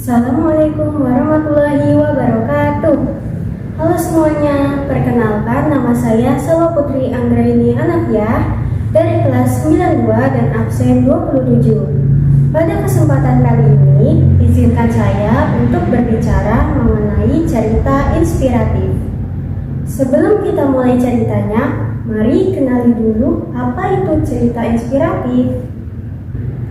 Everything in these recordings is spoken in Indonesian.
Assalamualaikum warahmatullahi wabarakatuh. Halo semuanya, perkenalkan nama saya Salwa Putri Anggraini Anafiah dari kelas 92 dan absen 27. Pada kesempatan kali ini, izinkan saya untuk berbicara mengenai cerita inspiratif. Sebelum kita mulai ceritanya, mari kenali dulu apa itu cerita inspiratif.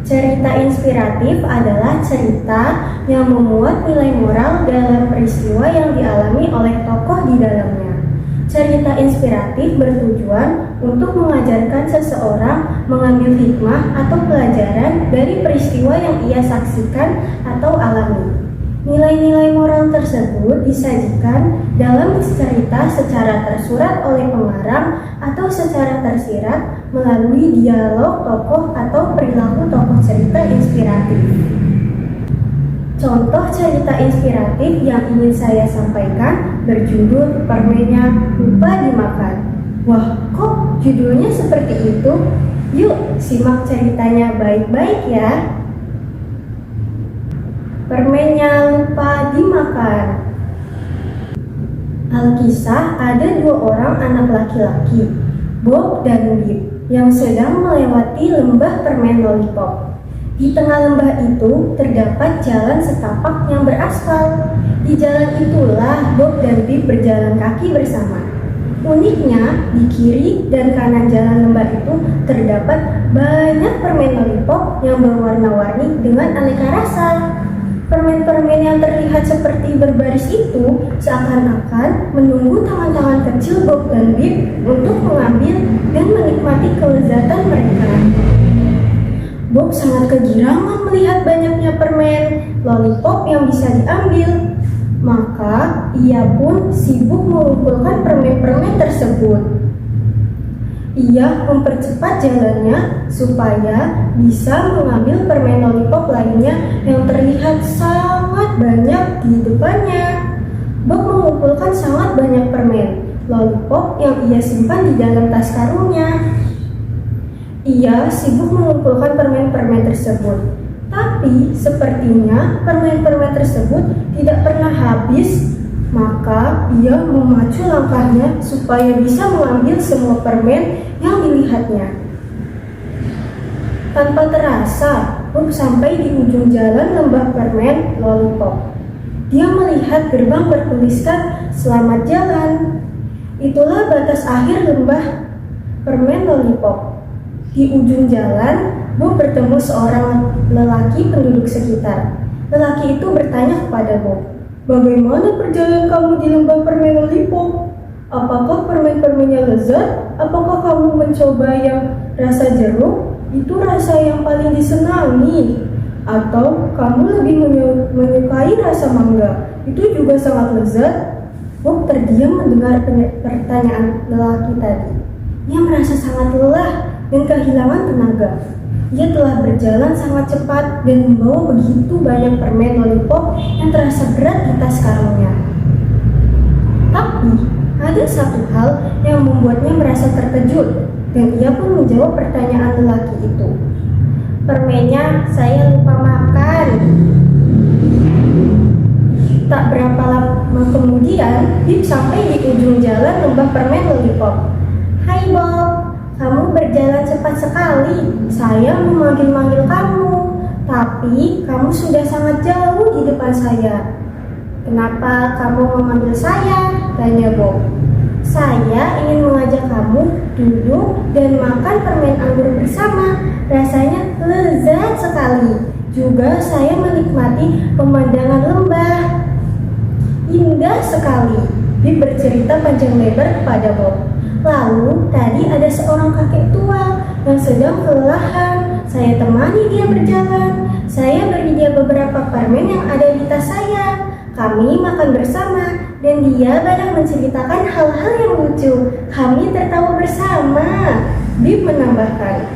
Cerita inspiratif adalah cerita yang memuat nilai moral dalam peristiwa yang dialami oleh tokoh di dalamnya. Cerita inspiratif bertujuan untuk mengajarkan seseorang mengambil hikmah atau pelajaran dari peristiwa yang ia saksikan atau alami. Nilai-nilai moral tersebut disajikan dalam cerita secara tersurat oleh pengarang atau secara tersirat melalui dialog tokoh atau perilaku tokoh cerita inspiratif. Contoh cerita inspiratif yang ingin saya sampaikan berjudul Permennya Lupa Dimakan. Wah, kok judulnya seperti itu? Yuk, simak ceritanya baik-baik ya. Permennya lupa dimakan. Alkisah ada dua orang anak laki-laki, Bob dan Bip, yang sedang melewati lembah permen lollipop. Di tengah lembah itu terdapat jalan setapak yang beraspal. Di jalan itulah Bob dan Bip berjalan kaki bersama. Uniknya, di kiri dan kanan jalan lembah itu terdapat banyak permen lollipop yang berwarna-warni dengan aneka rasa. Permen-permen yang terlihat seperti berbaris itu seakan-akan menunggu tangan-tangan kecil Bob dan Bip untuk mengambil dan menikmati kelezatan mereka. Bob sangat kegirangan melihat banyaknya permen lollipop yang bisa diambil. Maka ia pun sibuk mengumpulkan permen-permen tersebut. Ia mempercepat jalannya supaya bisa mengambil permen lollipop lainnya yang terlihat sangat banyak di depannya. Bob mengumpulkan sangat banyak permen lollipop yang ia simpan di dalam tas karungnya. Ia sibuk mengumpulkan permen-permen tersebut, tapi sepertinya permen-permen tersebut tidak pernah habis. Maka ia memacu langkahnya supaya bisa mengambil semua permen yang dilihatnya. Tanpa terasa, Bob sampai di ujung jalan lembah permen lollipop. Dia melihat gerbang bertuliskan "Selamat jalan". Itulah batas akhir lembah permen lollipop. Di ujung jalan, Bob bertemu seorang lelaki penduduk sekitar. Lelaki itu bertanya kepada Bob, "Bagaimana perjalanan kamu di lembah permen lollipop? Apakah permen-permennya lezat? Apakah kamu mencoba yang rasa jeruk? Itu rasa yang paling disenangi. Atau kamu lebih menyukai rasa mangga? Itu juga sangat lezat?" Bob terdiam mendengar pertanyaan lelaki tadi. Ia merasa sangat lelah dan kehilangan tenaga. Ia telah berjalan sangat cepat dan membawa begitu banyak permen lollipop yang terasa berat di tas karungnya. Tapi, ada satu hal yang membuatnya merasa terkejut, dan ia pun menjawab pertanyaan lelaki itu. "Permennya saya lupa makan." Tak berapa lama kemudian, Bip sampai di ujung jalan lembah permen lollipop. "Hai Bob, kamu berjalan cepat sekali. Saya memanggil-manggil kamu, tapi kamu sudah sangat jauh di depan saya." "Kenapa kamu memanggil saya?" tanya Bob. "Saya ingin mengajak kamu duduk dan makan permen anggur bersama. Rasanya lezat sekali. Juga saya menikmati pemandangan lembah. Indah sekali." Bip bercerita panjang lebar kepada Bob. "Lalu tadi ada seorang kakek tua yang sedang kelelahan. Saya temani dia berjalan. Saya beri dia beberapa permen yang ada di tas saya. Kami makan bersama dan dia banyak menceritakan hal-hal yang lucu. Kami tertawa bersama." Bip menambahkan.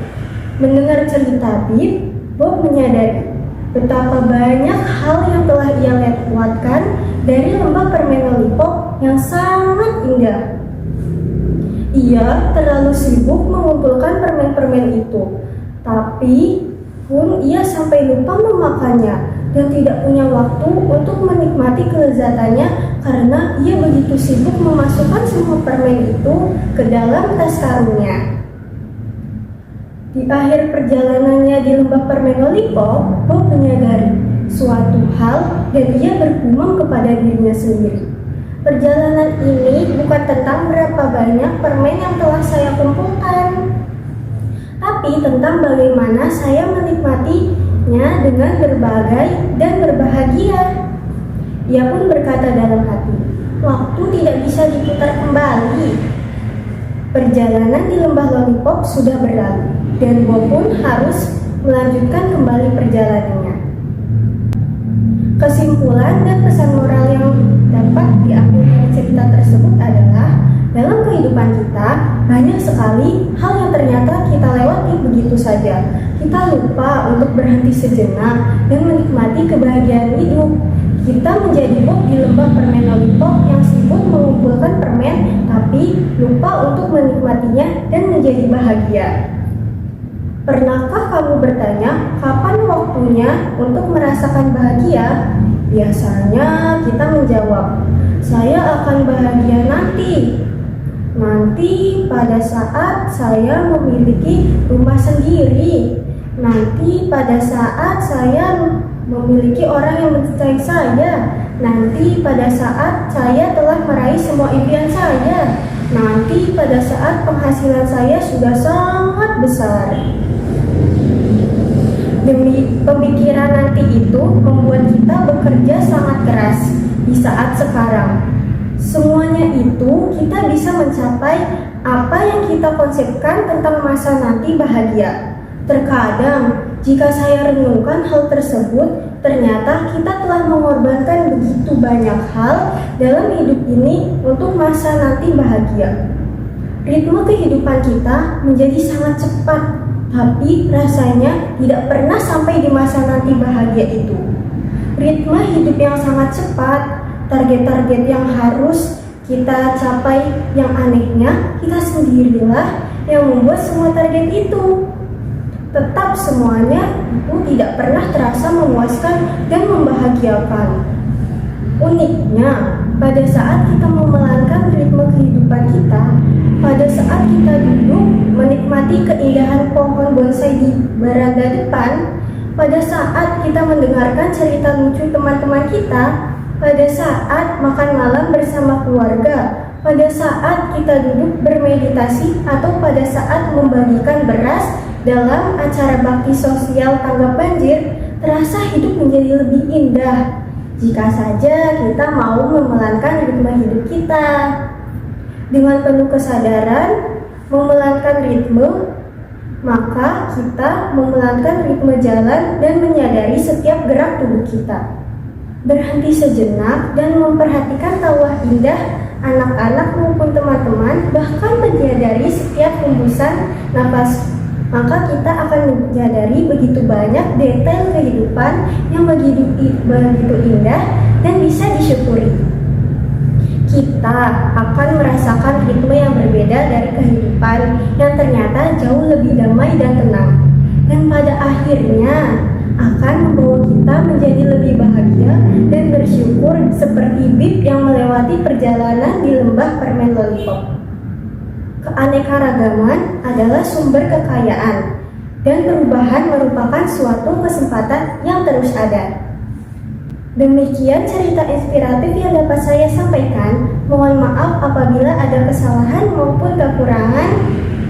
Mendengar cerita Bip, Bob menyadari betapa banyak hal yang telah ia lewatkan dari lembah permen lollipop yang sangat indah. Ia terlalu sibuk mengumpulkan permen-permen itu, tapi pun ia sampai lupa memakannya. dan tidak punya waktu untuk menikmati kelezatannya karena ia begitu sibuk memasukkan semua permen itu ke dalam tas karungnya. Di akhir perjalanannya di lembah permen lollipop, Bob menyadari suatu hal dan ia bergumam kepada dirinya sendiri. Perjalanan ini bukan tentang berapa banyak permen yang telah saya kumpulkan, tapi tentang bagaimana saya menikmatinya dengan berbagai dan berbahagia. Ia pun berkata dalam hati, waktu tidak bisa diputar kembali. Perjalanan di lembah lollipop sudah berlalu, dan Bob pun harus melanjutkan kembali perjalanannya. Kesimpulan dan pesan moral yang dapat diambil dari cerita tersebut adalah dalam kehidupan kita banyak sekali hal yang ternyata kita lewati begitu saja. Kita lupa untuk berhenti sejenak dan menikmati kebahagiaan hidup. Kita menjadi Bob di lembah permen lollipop yang sibuk mengumpulkan permen tapi lupa untuk menikmatinya dan menjadi bahagia. Pernahkah kamu bertanya kapan waktunya untuk merasakan bahagia? Biasanya kita menjawab, saya akan bahagia nanti. Nanti pada saat saya memiliki rumah sendiri. Nanti pada saat saya memiliki orang yang mencintai saya. Nanti pada saat saya telah meraih semua impian saya. Nanti pada saat penghasilan saya sudah sangat besar. Demi pemikiran nanti itu membuat kita bekerja sangat keras di saat sekarang. Semuanya itu kita bisa mencapai apa yang kita konsepkan tentang masa nanti bahagia. Terkadang jika saya renungkan hal tersebut, ternyata kita telah mengorbankan begitu banyak hal dalam hidup ini untuk masa nanti bahagia. Ritme kehidupan kita menjadi sangat cepat, tapi rasanya tidak pernah sampai di masa nanti bahagia itu. Ritme hidup yang sangat cepat, target-target yang harus kita capai yang anehnya, kita sendirilah yang membuat semua target itu. Tetap semuanya itu tidak pernah terasa memuaskan dan membahagiakan. Uniknya, pada saat kita memelankan ritme kehidupan kita, pada saat kita duduk menikmati keindahan pohon bonsai di beranda depan, pada saat kita mendengarkan cerita lucu teman-teman kita, pada saat makan malam bersama keluarga, pada saat kita duduk bermeditasi, atau pada saat membagikan beras dalam acara bakti sosial tanggap banjir, terasa hidup menjadi lebih indah jika saja kita mau memelankan ritme hidup kita. Dengan penuh kesadaran memelankan ritme, maka kita memelankan ritme jalan dan menyadari setiap gerak tubuh kita. Berhenti sejenak dan memperhatikan tawa indah anak-anak maupun teman-teman, bahkan menyadari setiap hembusan napas, maka kita akan menyadari begitu banyak detail kehidupan yang begitu indah dan bisa disyukuri. Kita akan merasakan ritme yang berbeda dari kehidupan yang ternyata jauh lebih damai dan tenang, dan pada akhirnya akan membawa kita menjadi lebih bahagia dan bersyukur seperti Bib yang melewati perjalanan di lembah permen lollipop. Keanekaragaman adalah sumber kekayaan, dan perubahan merupakan suatu kesempatan yang terus ada. Demikian cerita inspiratif yang dapat saya sampaikan. Mohon maaf apabila ada kesalahan maupun kekurangan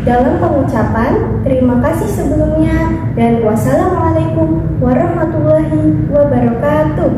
dalam pengucapan. Terima kasih sebelumnya, dan wassalamualaikum warahmatullahi wabarakatuh.